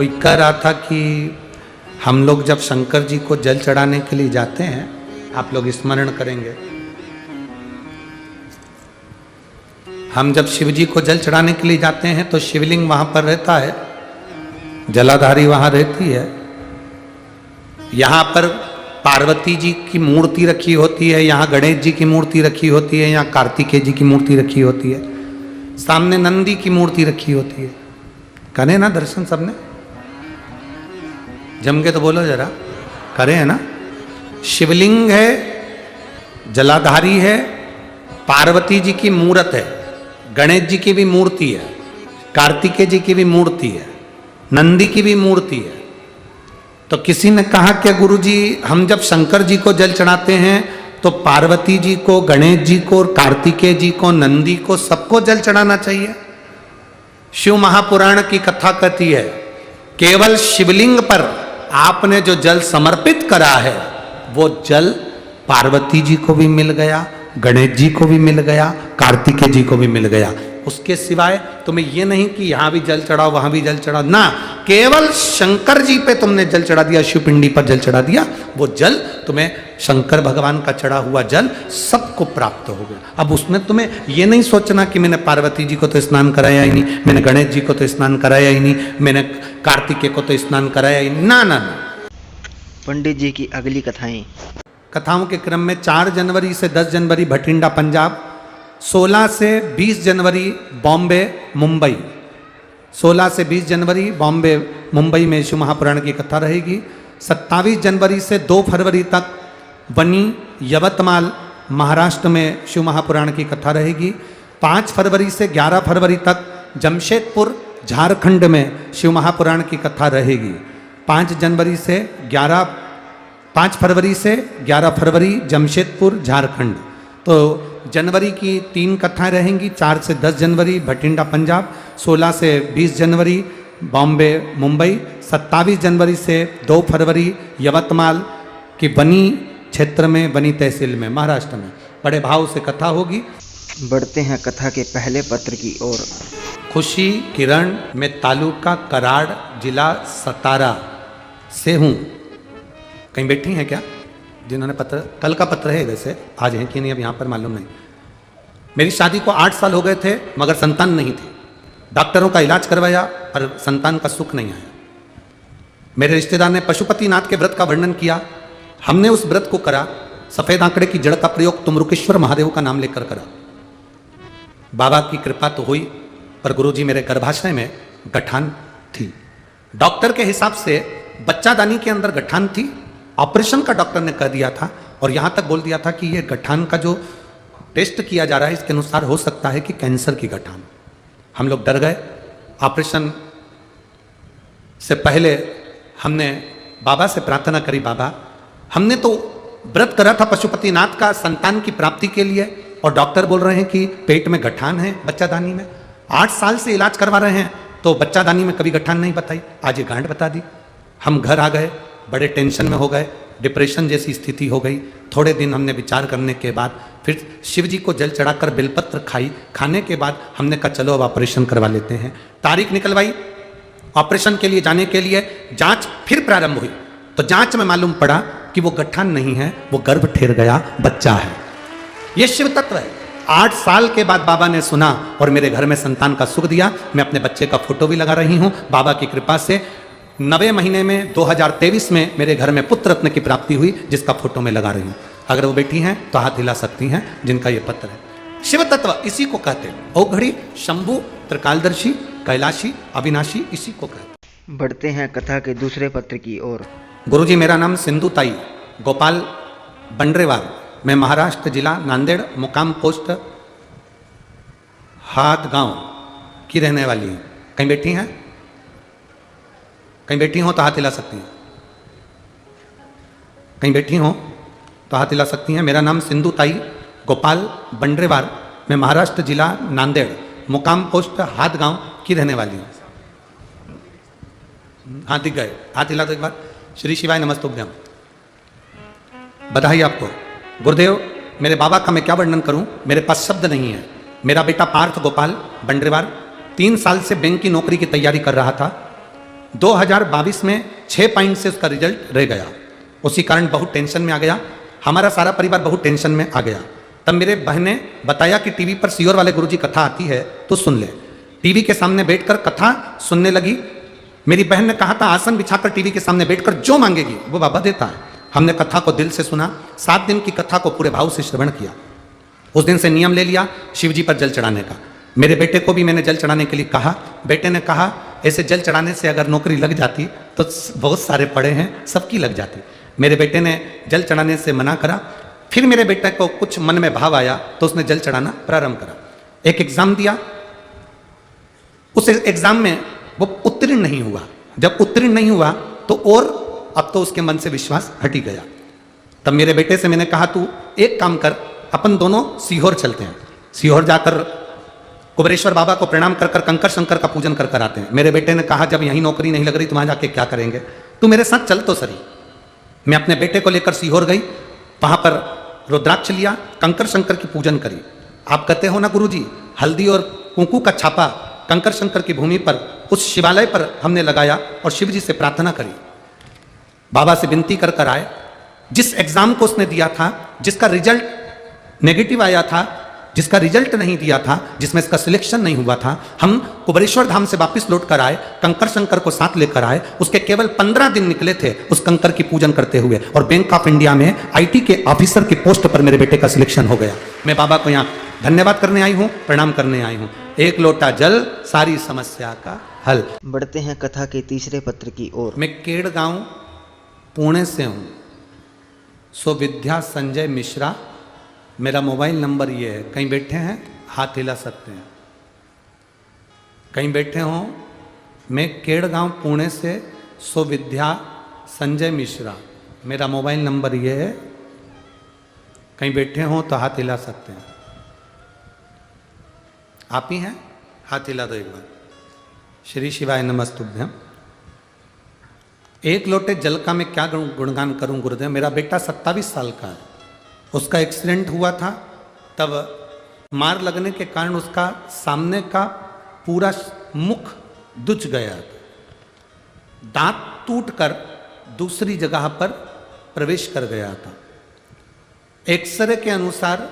कोई कह रहा था कि हम लोग जब शंकर जी को जल चढ़ाने के लिए जाते हैं, आप लोग स्मरण करेंगे, हम जब शिव जी को जल चढ़ाने के लिए जाते हैं तो शिवलिंग वहां पर रहता है, जलाधारी वहां रहती है। यहां पर पार्वती जी की मूर्ति रखी होती है, यहाँ गणेश जी की मूर्ति रखी होती है, यहाँ कार्तिकेय जी की मूर्ति रखी होती है, सामने नंदी की मूर्ति रखी होती है। करें ना दर्शन सबने? जम के तो बोलो जरा, करें है ना? शिवलिंग है, जलाधारी है, पार्वती जी की मूर्त है, गणेश जी की भी मूर्ति है, कार्तिकेय जी की भी मूर्ति है, नंदी की भी मूर्ति है। तो किसी ने कहा कि गुरुजी हम जब शंकर जी को जल चढ़ाते हैं तो पार्वती जी को, गणेश जी को, कार्तिकेय जी को, नंदी को, सबको जल चढ़ाना चाहिए। शिव महापुराण की कथा कहती है केवल शिवलिंग पर आपने जो जल समर्पित करा है वो जल पार्वती जी को भी मिल गया, गणेश जी को भी मिल गया, कार्तिकेय जी को भी मिल गया। उसके सिवाय तुम्हें ये नहीं कि यहां भी जल चढ़ाओ वहां भी जल चढ़ाओ ना, केवल शंकर जी पे तुमने जल चढ़ा दिया, शिव पिंडी पर जल चढ़ा दिया, वो जल तुम्हें शंकर भगवान का चढ़ा हुआ जल सबको प्राप्त हो गया। अब उसमें तुम्हें ये नहीं सोचना कि मैंने पार्वती जी को तो स्नान कराया ही नहीं, मैंने गणेश जी को तो स्नान कराया ही नहीं, मैंने कार्तिकेय को तो स्नान कराया ही नहीं, ना ना ना। पंडित जी की अगली कथाएं। कथाओं के क्रम में 4 जनवरी से 10 जनवरी भटिंडा पंजाब, 16 से 20 जनवरी बॉम्बे मुंबई, 16 से 20 जनवरी बॉम्बे मुंबई में शिव महापुराण की कथा रहेगी। 27 जनवरी से 2 फरवरी तक बनी यवतमाल महाराष्ट्र में शिव महापुराण की कथा रहेगी। 5 फरवरी से 11 फरवरी तक जमशेदपुर झारखंड में शिव महापुराण की कथा रहेगी। 5 फरवरी से 11 फरवरी जमशेदपुर झारखंड। तो जनवरी की 3 कथाएं रहेंगी, 4 से 10 जनवरी भटिंडा पंजाब, 16 से 20 जनवरी बॉम्बे मुंबई, 27 जनवरी से 2 फरवरी यवतमाल की बनी क्षेत्र में, बनी तहसील में, महाराष्ट्र में। बड़े भाव से कथा होगी। बढ़ते हैं कथा के पहले पत्र की ओर। खुशी किरण, मैं तालुका कराड़, जिला सतारा से हूँ। कहीं बैठी हैं क्या जिन्होंने पत्र, कल का पत्र है वैसे, आज है कि नहीं अब यहाँ पर मालूम नहीं। मेरी शादी को 8 साल हो गए थे मगर संतान नहीं थी। डॉक्टरों का इलाज करवाया पर संतान का सुख नहीं आया। मेरे रिश्तेदार ने पशुपतिनाथ के व्रत का वर्णन किया, हमने उस व्रत को करा। सफेद आंकड़े की जड़ का प्रयोग तुमरुकेश्वर महादेव का नाम लेकर करा। बाबा की कृपा तो हुई पर गुरुजी मेरे गर्भाशय में गठान थी। डॉक्टर के हिसाब से बच्चादानी के अंदर गठान थी। ऑपरेशन का डॉक्टर ने कह दिया था और यहां तक बोल दिया था कि ये गठान का जो टेस्ट किया जा रहा है इसके अनुसार हो सकता है कि कैंसर की गठान। हम लोग डर गए। ऑपरेशन से पहले हमने बाबा से प्रार्थना करी, बाबा हमने तो व्रत करा था पशुपतिनाथ का संतान की प्राप्ति के लिए और डॉक्टर बोल रहे हैं कि पेट में गठान है बच्चादानी में। 8 साल से इलाज करवा रहे हैं तो बच्चादानी में कभी गठान नहीं बताई, आज ये गांठ बता दी। हम घर आ गए, बड़े टेंशन में हो गए, डिप्रेशन जैसी स्थिति हो गई। थोड़े दिन हमने विचार करने के बाद फिर शिव जी को जल चढ़ाकर बेलपत्र खाई। खाने के बाद हमने कहा चलो अब ऑपरेशन करवा लेते हैं। तारीख निकलवाई ऑपरेशन के लिए जाने के लिए। जांच फिर प्रारंभ हुई तो जांच में मालूम पड़ा कि वो गठान नहीं है, वो गर्भ ठेर गया, बच्चा है। ये शिव तत्व है। 8 साल के बाद बाबा ने सुना और मेरे घर में संतान का सुख दिया। मैं अपने बच्चे का फोटो भी लगा रही हूँ। बाबा की कृपा से 9वें महीने में 2023 में मेरे घर में पुत्र रत्न की प्राप्ति हुई, जिसका फोटो मैं लगा रही हूँ। अगर वो बैठी हैं तो हाथ हिला सकती हैं जिनका ये पत्र है। शिव तत्व इसी को कहते हैं। औघड़ी, शंभु, त्रिकालदर्शी, कैलाशी, अविनाशी, इसी को कहते हैं। बढ़ते हैं कथा के दूसरे पत्र की ओर। गुरुजी मेरा नाम सिंधु ताई गोपाल बंड्रेवार, मैं महाराष्ट्र जिला नांदेड़ मुकाम पोस्ट हाथगांव की रहने वाली हूँ। कहीं बैठी हैं? कहीं बैठी हो तो हाथ हिला सकती हैं। कहीं बैठी हो तो हाथ हिला सकती हैं। मेरा नाम सिंधु ताई गोपाल बंड्रेवार, मैं महाराष्ट्र जिला नांदेड़ मुकाम पोस्ट हाथगांव की रहने वाली हूँ। हाथ दिख गए, हाथ हिला दो एक बार। श्री शिवाय नमस्तुभ्यम। बधाई आपको। गुरुदेव मेरे बाबा का मैं क्या वर्णन करूं, मेरे पास शब्द नहीं है। मेरा बेटा पार्थ गोपाल बंड्रेवार 3 साल से बैंक की नौकरी की तैयारी कर रहा था। 2022 में 6 पॉइंट से उसका रिजल्ट रह गया। उसी कारण बहुत टेंशन में आ गया, हमारा सारा परिवार बहुत टेंशन में आ गया। तब मेरे बहन ने बताया कि टीवी पर सीहोर वाले गुरुजी कथा आती है तो सुन ले। टीवी के सामने बैठकर कथा सुनने लगी। मेरी बहन ने कहा था आसन बिछाकर टीवी के सामने बैठकर जो मांगेगी वो बाबा देता है। हमने कथा को दिल से सुना, 7 दिन की कथा को पूरे भाव से श्रवण किया। उस दिन से नियम ले लिया शिव जी पर जल चढ़ाने का। मेरे बेटे को भी मैंने जल चढ़ाने के लिए कहा। बेटे ने कहा ऐसे जल चढ़ाने से अगर नौकरी लग जाती तो बहुत सारे पड़े हैं सबकी लग जाती। मेरे बेटे ने जल चढ़ाने से मना करा। फिर मेरे बेटे को कुछ मन में भाव आया तो उसने जल चढ़ाना प्रारंभ करा। एक एग्जाम दिया, उस एग्जाम में वो उत्तीर्ण नहीं हुआ। जब उत्तीर्ण नहीं हुआ तो और अब तो उसके मन से विश्वास हट ही गया। तब मेरे बेटे से मैंने कहा तू एक काम कर, अपन दोनों सीहोर चलते हैं। सीहोर जाकर कुबेरेश्वर बाबा को प्रणाम कर कर कंकर शंकर का पूजन कर कर आते हैं। मेरे बेटे ने कहा जब यहीं नौकरी नहीं लग रही तो वहां जाके क्या करेंगे, तू मेरे साथ चल तो सही। मैं अपने बेटे को लेकर सीहोर गई, वहां पर रुद्राक्ष लिया, कंकर शंकर की पूजन करी। आप कहते हो ना गुरुजी, हल्दी और कुंकू का छापा कंकर शंकर की भूमि पर उस शिवालय पर हमने लगाया और शिव जी से प्रार्थना करी, बाबा से विनती कर कर आए। जिस एग्जाम को उसने दिया था, जिसका रिजल्ट नेगेटिव आया था, जिसका रिजल्ट नहीं दिया था, जिसमें इसका सिलेक्शन नहीं हुआ था, हम कुबेरेश्वर धाम से वापस लौट कर आए, कंकर शंकर को साथ लेकर आए। उसके केवल 15 दिन निकले थे उस कंकर की पूजन करते हुए और बैंक ऑफ इंडिया में IT के ऑफिसर की पोस्ट पर मेरे बेटे का सिलेक्शन हो गया। मैं बाबा को यहाँ धन्यवाद करने आई हूँ, प्रणाम करने आई हूँ। एक लोटा जल सारी समस्या का हल। बढ़ते हैं कथा के तीसरे पत्र की ओर। मैं केड़ गांव पुणे से हूँ, सो विद्या संजय मिश्रा मेरा मोबाइल नंबर ये है। कहीं बैठे हैं हाथ हिला सकते हैं, कहीं बैठे हों। मैं केड़ गांव पुणे से सो विद्या संजय मिश्रा मेरा मोबाइल नंबर ये है, कहीं बैठे हों तो हाथ हिला सकते हैं। आप ही हैं, हाथ हिला दो एक बार। श्री शिवाय नमस्तुभ्यम। एक लोटे जल का मैं क्या गुणगान करूं गुरुदेव। मेरा बेटा 27 साल का है, उसका एक्सीडेंट हुआ था, तब मार लगने के कारण उसका सामने का पूरा मुख दुच गया, दांत टूटकर दूसरी जगह पर प्रवेश कर गया था। एक्सरे के अनुसार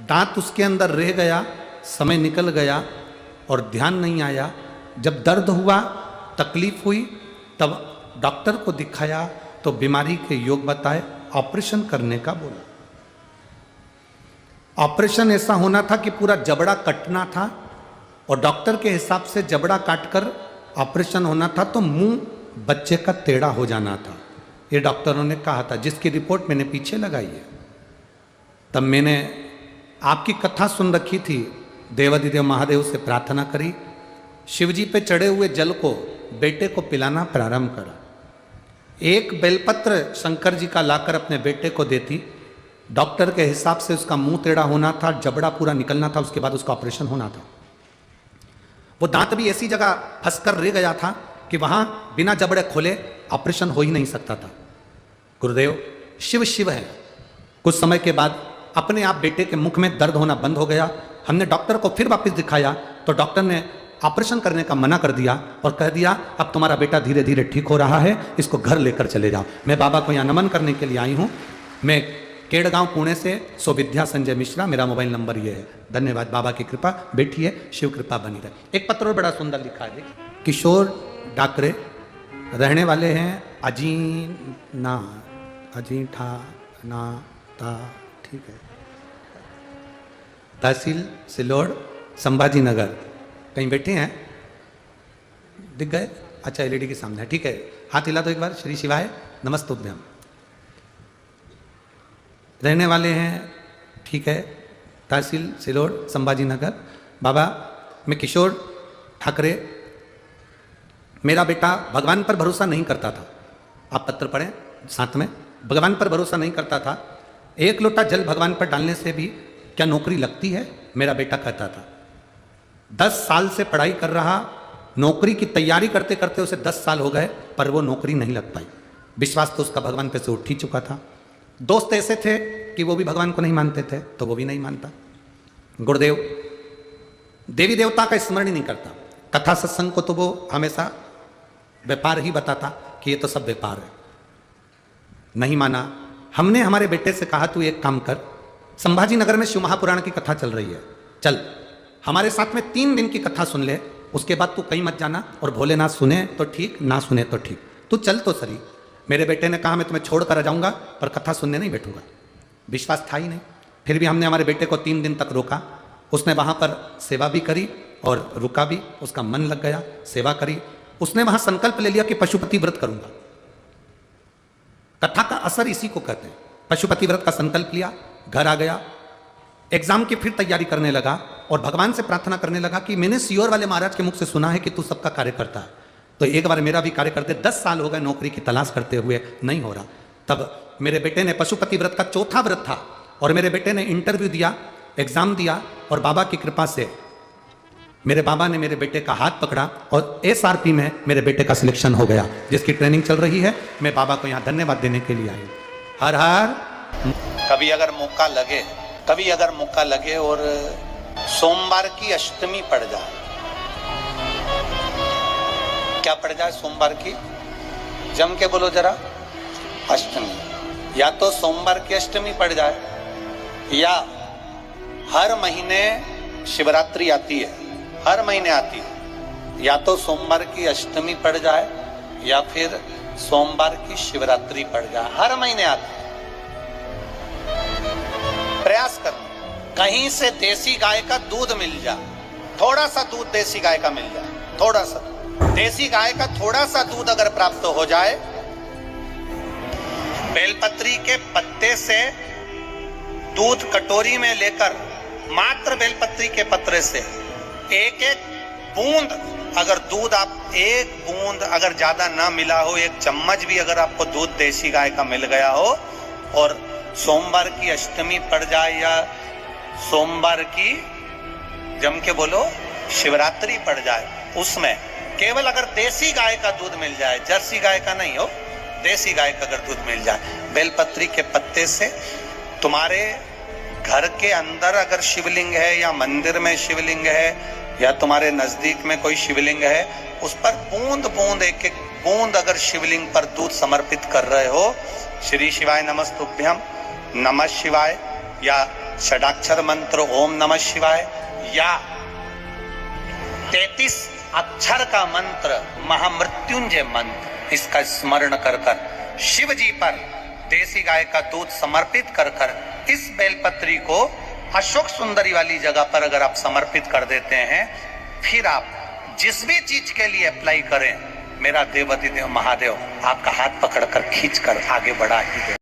दांत उसके अंदर रह गया, समय निकल गया और ध्यान नहीं आया। जब दर्द हुआ, तकलीफ हुई, तब डॉक्टर को दिखाया तो बीमारी के योग बताए, ऑपरेशन करने का बोला। ऑपरेशन ऐसा होना था कि पूरा जबड़ा कटना था और डॉक्टर के हिसाब से जबड़ा काटकर ऑपरेशन होना था तो मुंह बच्चे का टेढ़ा हो जाना था, ये डॉक्टरों ने कहा था, जिसकी रिपोर्ट मैंने पीछे लगाई है। तब मैंने आपकी कथा सुन रखी थी, देवाधिदेव महादेव से प्रार्थना करी, शिवजी पे चढ़े हुए जल को बेटे को पिलाना प्रारंभ करा। एक बेलपत्र शंकर जी का लाकर अपने बेटे को देती, डॉक्टर के हिसाब से उसका मुंह टेढ़ा होना था, जबड़ा पूरा निकलना था, उसके बाद उसका ऑपरेशन होना था। वो दांत भी ऐसी जगह फंसकर रह गया था कि वहां बिना जबड़े खोले ऑपरेशन हो ही नहीं सकता था। गुरुदेव शिव शिव है। कुछ समय के बाद अपने आप बेटे के मुख में दर्द होना बंद हो गया। हमने डॉक्टर को फिर वापस दिखाया तो डॉक्टर ने ऑपरेशन करने का मना कर दिया और कह दिया अब तुम्हारा बेटा धीरे धीरे ठीक हो रहा है, इसको घर लेकर चले जाओ। मैं बाबा को यहाँ नमन करने के लिए आई हूँ। मैं केड़गांव पुणे से सो विद्या संजय मिश्रा, मेरा मोबाइल नंबर ये है। धन्यवाद, बाबा की कृपा, बैठिए, शिव कृपा बनी रहे। एक पत्र और बड़ा सुंदर लिखा है, किशोर डाकरे, रहने वाले हैं अजीठा ना ता, ठीक है, तहसील सिलोड़, संभाजी नगर। कहीं बैठे हैं, दिख गए? अच्छा, LED के सामने है, ठीक है। हाथ हिला दो एक बार। श्री शिवाय नमस्तुभ्यम। रहने वाले हैं, ठीक है, तहसील सिलोड़, संभाजी नगर। बाबा मैं किशोर ठाकरे, मेरा बेटा भगवान पर भरोसा नहीं करता था। आप पत्र पढ़ें साथ में। भगवान पर भरोसा नहीं करता था। एक लोटा जल भगवान पर डालने से भी क्या नौकरी लगती है, मेरा बेटा कहता था। 10 साल से पढ़ाई कर रहा, नौकरी की तैयारी करते करते उसे 10 साल हो गए पर वो नौकरी नहीं लग पाई। विश्वास तो उसका भगवान पे से उठ ही चुका था। दोस्त ऐसे थे कि वो भी भगवान को नहीं मानते थे तो वो भी नहीं मानता। गुरुदेव देवी देवता का स्मरण ही नहीं करता। कथा सत्संग को तो वो हमेशा व्यापार ही बताता कि ये तो सब व्यापार है। नहीं माना। हमने हमारे बेटे से कहा तू एक काम कर, संभाजी नगर में शिव महापुराण की कथा चल रही है, चल हमारे साथ में 3 दिन की कथा सुन ले, उसके बाद तू कहीं मत जाना, और भोलेनाथ सुने तो ठीक, ना सुने तो ठीक, तू चल तो सही। मेरे बेटे ने कहा मैं तुम्हें छोड़ कर आ जाऊंगा पर कथा सुनने नहीं बैठूंगा। विश्वास था ही नहीं। फिर भी हमने हमारे बेटे को 3 दिन तक रोका। उसने वहां पर सेवा भी करी और रुका भी, उसका मन लग गया, सेवा करी। उसने वहां संकल्प ले लिया कि पशुपति व्रत करूंगा। कथा का असर इसी को कहते हैं। पशुपति व्रत का संकल्प लिया, घर आ गया, एग्जाम की फिर तैयारी करने लगा और भगवान से प्रार्थना करने लगा कि मैंने सियोर वाले महाराज के मुख से सुना है कि तू सबका कार्य करता है, तो एक बार मेरा भी कार्य करते। 10 साल हो गए नौकरी की तलाश करते हुए, नहीं हो रहा। तब मेरे बेटे ने, पशुपति व्रत का 4था व्रत था, और मेरे बेटे ने इंटरव्यू दिया, एग्जाम दिया, और बाबा की कृपा से मेरे बाबा ने मेरे बेटे का हाथ पकड़ा और SRP में मेरे बेटे का सिलेक्शन हो गया, जिसकी ट्रेनिंग चल रही है। मैं बाबा को यहाँ धन्यवाद देने के लिए आई। हर हर। कभी अगर मौका लगे और सोमवार की अष्टमी पड़ जाए, क्या पड़ जाए सोमवार की, जम के बोलो जरा, अष्टमी। या तो सोमवार की अष्टमी पड़ जाए, या हर महीने शिवरात्रि आती है, हर महीने आती है, या तो सोमवार की अष्टमी पड़ जाए या फिर सोमवार की शिवरात्रि पड़ जाए, हर महीने आती है। प्रयास करना कहीं से देसी गाय का दूध मिल जाए, थोड़ा सा दूध देसी गाय का मिल जाए, थोड़ा सा देसी गाय का थोड़ा सा दूध अगर प्राप्त हो जाए, बेलपत्री के पत्ते से दूध कटोरी में लेकर, मात्र बेलपत्री के पत्रे से एक बूंद अगर दूध, आप एक बूंद अगर ज्यादा ना मिला हो, 1 चम्मच भी अगर आपको दूध देसी गाय का मिल गया हो, और सोमवार की अष्टमी पड़ जाए या सोमवार की, जम के बोलो, शिवरात्रि पड़ जाए, उसमें केवल अगर देसी गाय का दूध मिल जाए, जर्सी गाय का नहीं हो, देसी गाय का अगर दूध मिल जाए, बेलपत्री के पत्ते से, तुम्हारे घर के अंदर अगर शिवलिंग है या मंदिर में शिवलिंग है या तुम्हारे नजदीक में कोई शिवलिंग है, उस पर बूंद बूंद, एक बूंद अगर शिवलिंग पर दूध समर्पित कर रहे हो, श्री शिवाय नमस्तुभ्यम, नमः शिवाय, या षडाक्षर मंत्र ओम नमः शिवाय, या 33 अक्षर का मंत्र महामृत्युंजय मंत्र, इसका स्मरण कर कर शिव जी पर देसी गाय का दूध समर्पित कर कर इस बेलपत्री को अशोक सुंदरी वाली जगह पर अगर आप समर्पित कर देते हैं, फिर आप जिस भी चीज के लिए अप्लाई करें, मेरा देवाधिदेव महादेव आपका हाथ पकड़कर खींच कर आगे बढ़ा ही दे।